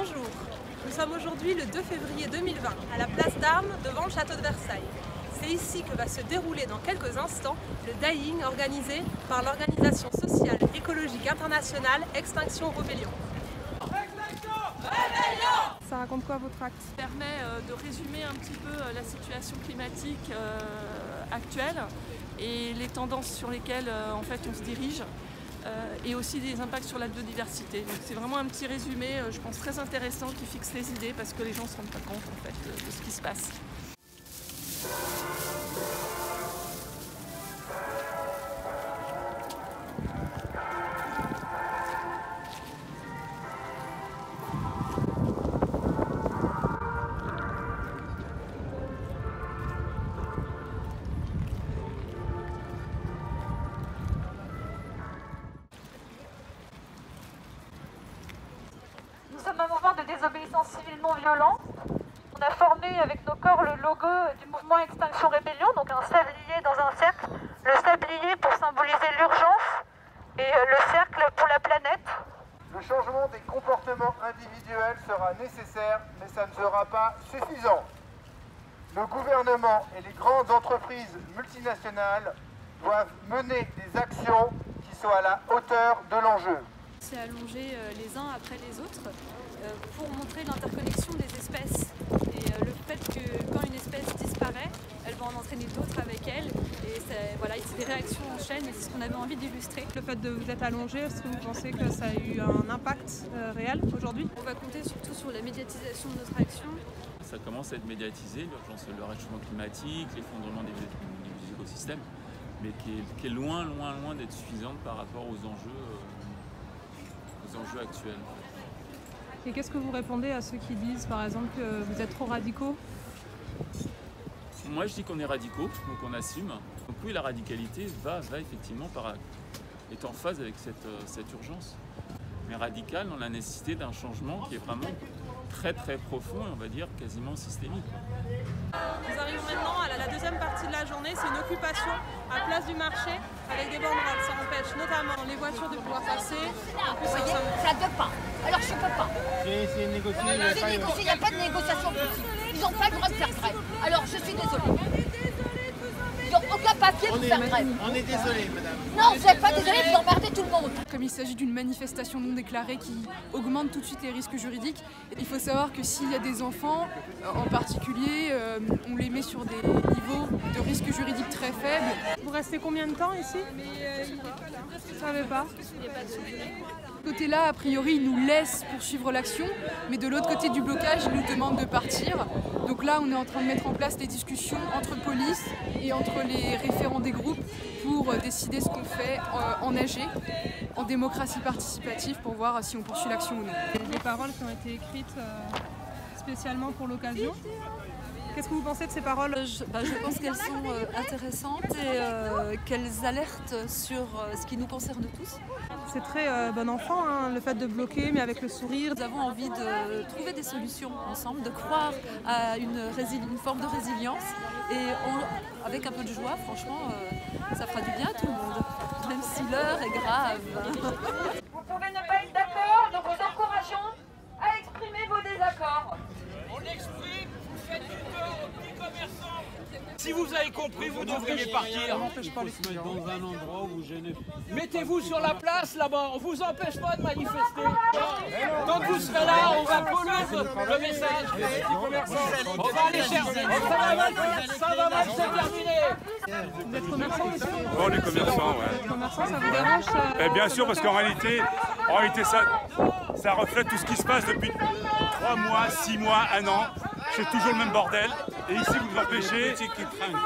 Bonjour, nous sommes aujourd'hui le 2 février 2020 à la place d'Armes devant le château de Versailles. C'est ici que va se dérouler dans quelques instants le Dying organisé par l'organisation sociale écologique internationale Extinction Rebellion. Ça raconte quoi votre acte? Ça permet de résumer un petit peu la situation climatique actuelle et les tendances sur lesquelles en fait on se dirige et aussi des impacts sur la biodiversité. Donc c'est vraiment un petit résumé, je pense très intéressant, qui fixe les idées parce que les gens ne se rendent pas compte en fait de ce qui se passe. Nous sommes un mouvement de désobéissance civile non violent. On a formé avec nos corps le logo du mouvement Extinction Rebellion, donc un sablier dans un cercle. Le sablier pour symboliser l'urgence et le cercle pour la planète. Le changement des comportements individuels sera nécessaire, mais ça ne sera pas suffisant. Le gouvernement et les grandes entreprises multinationales doivent mener des actions qui soient à la hauteur de l'enjeu. C'est allonger les uns après les autres pour montrer l'interconnexion des espèces et le fait que quand une espèce disparaît, elle va en entraîner d'autres avec elle et voilà, c'est des réactions en chaîne et c'est ce qu'on avait envie d'illustrer. Le fait de vous être allongé, est-ce que vous pensez que ça a eu un impact réel aujourd'hui? On va compter surtout sur la médiatisation de notre action. Ça commence à être médiatisé, l'urgence, le réchauffement climatique, l'effondrement des écosystèmes, mais qui est loin d'être suffisante par rapport aux enjeux actuels. Et qu'est-ce que vous répondez à ceux qui disent par exemple que vous êtes trop radicaux? Moi je dis qu'on est radicaux, donc on assume. Donc oui, la radicalité va effectivement est en phase avec cette urgence. Mais radicale dans la nécessité d'un changement qui est vraiment très profond et on va dire quasiment systémique. Nous arrivons maintenant à la deuxième partie de la journée, c'est une occupation à place du marché avec des banderoles. Ça empêche notamment les voitures de pouvoir passer. En plus, ça ne peut pas. Alors je ne peux pas. C'est négocié, il n'y a pas de négociation possible. Ils n'ont pas le droit de faire grève. Alors je suis désolée. Ils n'ont aucun papier pour faire grève. On est désolé, madame. Non, vous n'êtes pas désolé, vous emmerdez tout le monde. Comme il s'agit d'une manifestation non déclarée qui augmente tout de suite les risques juridiques, il faut savoir que s'il y a des enfants, en particulier, on les met sur des niveaux de risque juridique très faibles. Vous restez combien de temps ici? Vous ne savez pas. De ce côté-là, a priori, ils nous laissent poursuivre l'action, mais de l'autre côté du blocage, ils nous demandent de partir. Donc là, on est en train de mettre en place des discussions entre police et entre les référents des groupes pour décider ce qu'on fait en AG, en démocratie participative, pour voir si on poursuit l'action ou non. Des paroles qui ont été écrites spécialement pour l'occasion. Qu'est-ce que vous pensez de ces paroles? Je pense qu'elles sont intéressantes et qu'elles alertent sur ce qui nous concerne tous. C'est très bon enfant, hein, le fait de bloquer, mais avec le sourire. Nous avons envie de trouver des solutions ensemble, de croire à une forme de résilience et avec un peu de joie, franchement, ça fera du bien à tout le monde, même si l'heure est grave. Vous pouvez ne pas être d'accord, nous vous encourageons à exprimer vos désaccords. On l'exprime, vous faites du tort aux petits commerçants. Si vous avez compris, vous devriez partir. On n'empêche pas les se mettre dans un endroit où vous gênez. Mettez-vous sur la place là-bas, on vous empêche pas de manifester. Quand vous serez là, on va polluer le message. On va aller chercher. Ça va mal se terminer. Vous êtes commerçant, monsieur? Oh, les commerçants, ouais. Les commerçants, ça vous dérange? Bien sûr, parce qu'en réalité ça reflète tout ce qui se passe depuis 3 mois, 6 mois, 1 an. C'est toujours le même bordel. Et ici, vous nous empêchez.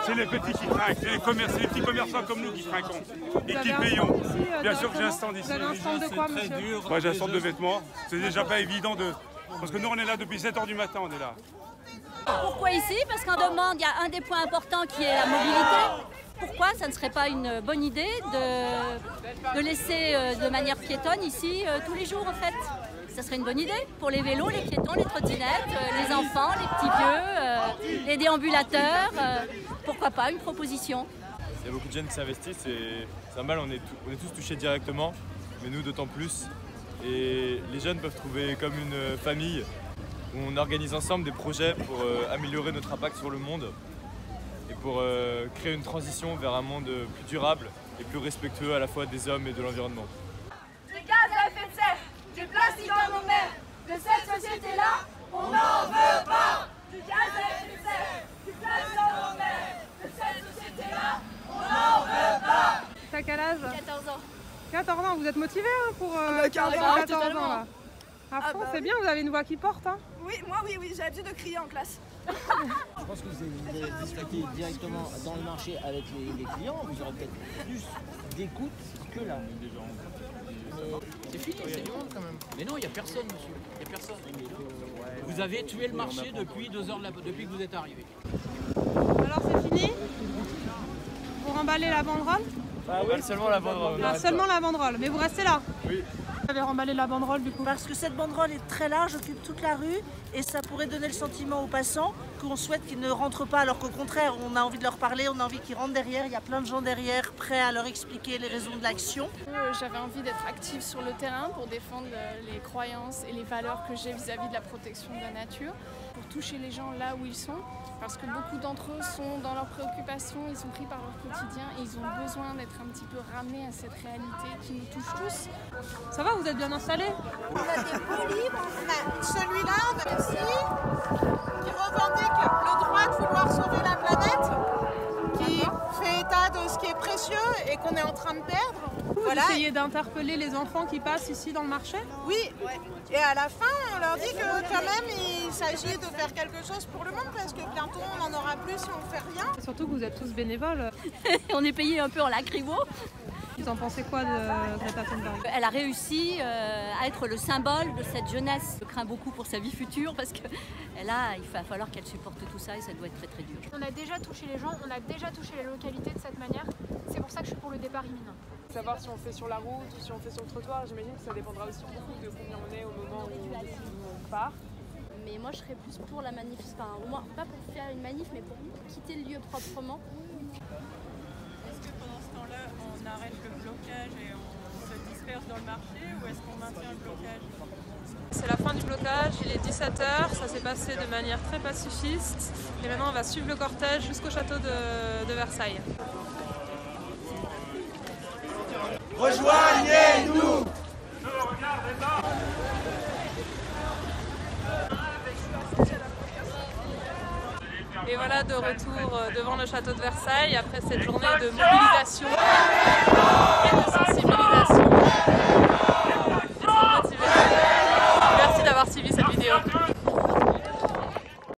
C'est les petits qui trinquent. C'est les petits commerçants comme nous qui trinquons et qui payons. Bien sûr que j'ai un stand ici. Vous avez un stand de quoi, monsieur? Moi, j'ai un stand de vêtements. C'est déjà pas évident de... Parce que nous, on est là depuis 7 h du matin, on est là. Pourquoi ici? Parce qu'en demande, il y a un des points importants qui est la mobilité. Pourquoi ça ne serait pas une bonne idée de laisser de manière piétonne ici tous les jours en fait? Ça serait une bonne idée pour les vélos, les piétons, les trottinettes, les enfants, les petits vieux, les déambulateurs. Pourquoi pas une proposition? Il y a beaucoup de jeunes qui s'investissent et c'est normal, on est tous touchés directement, mais nous d'autant plus. et les jeunes peuvent trouver comme une famille où on organise ensemble des projets pour améliorer notre impact sur le monde et pour créer une transition vers un monde plus durable et plus respectueux à la fois des hommes et de l'environnement. Du gaz à effet de serre, du plastique dans nos mers, de cette société-là, on n'en veut pas. Du gaz à effet de serre, du plastique dans nos mers, de cette société-là, on n'en veut pas. T'as quel âge? 14 ans. 14 ans, vous êtes motivé pour carrément, 14 ans là? À fond, c'est bien, vous avez une voix qui porte. Hein. Oui, moi oui, j'ai l'habitude de crier en classe. Je pense que vous allez discuter directement dans le marché avec les clients, vous aurez peut-être plus d'écoute que là. C'est fini, c'est du monde quand même. Mais non, il n'y a personne, monsieur. Il n'y a personne. Vous avez tué le marché depuis 2 heures depuis que vous êtes arrivé. Alors c'est fini? Vous remballez la banderole? Ah oui, seulement la banderole. Ah, seulement la banderole, mais vous restez là? Oui. Vous avez remballé la banderole du coup? Parce que cette banderole est très large, occupe toute la rue et ça pourrait donner le sentiment aux passants qu'on souhaite qu'ils ne rentrent pas alors qu'au contraire on a envie de leur parler, on a envie qu'ils rentrent derrière, il y a plein de gens derrière prêts à leur expliquer les raisons de l'action. J'avais envie d'être active sur le terrain pour défendre les croyances et les valeurs que j'ai vis-à-vis de la protection de la nature, pour toucher les gens là où ils sont, parce que beaucoup d'entre eux sont dans leurs préoccupations, ils sont pris par leur quotidien et ils ont besoin d'être un petit peu ramenés à cette réalité qui nous touche tous. Ça va, vous êtes bien installés? On a des beaux livres, on a celui-là, on a aussi, qui revendique le droit de vouloir sauver la planète, qui fait état de ce qui est précieux et qu'on est en train de perdre. Vous essayez d'interpeller les enfants qui passent ici dans le marché? Oui, et à la fin, on leur dit que quand même, il s'agit de faire quelque chose pour le monde, parce que bientôt, on n'en aura plus si on ne fait rien. Et surtout que vous êtes tous bénévoles. On est payé un peu en lacrymo. Vous en pensez quoi de Greta Thunberg? Elle a réussi à être le symbole de cette jeunesse. Je crains beaucoup pour sa vie future parce que il va falloir qu'elle supporte tout ça et ça doit être très très dur. On a déjà touché les gens, on a déjà touché les localités de cette manière. C'est pour ça que je suis pour le départ imminent. Savoir si on fait sur la route ou si on fait sur le trottoir, j'imagine que ça dépendra aussi beaucoup de combien on est au moment où on part. Mais moi je serais plus pour la manif, enfin au moins pas pour faire une manif mais pour quitter le lieu proprement. Est-ce que pendant ce temps-là on arrête le blocage et on se disperse dans le marché ou est-ce qu'on maintient le blocage? C'est la fin du blocage, il est 17h, ça s'est passé de manière très pacifiste et maintenant on va suivre le cortège jusqu'au château de Versailles. Rejoignez-nous! Et voilà de retour devant le château de Versailles après cette journée de mobilisation et de sensibilisation.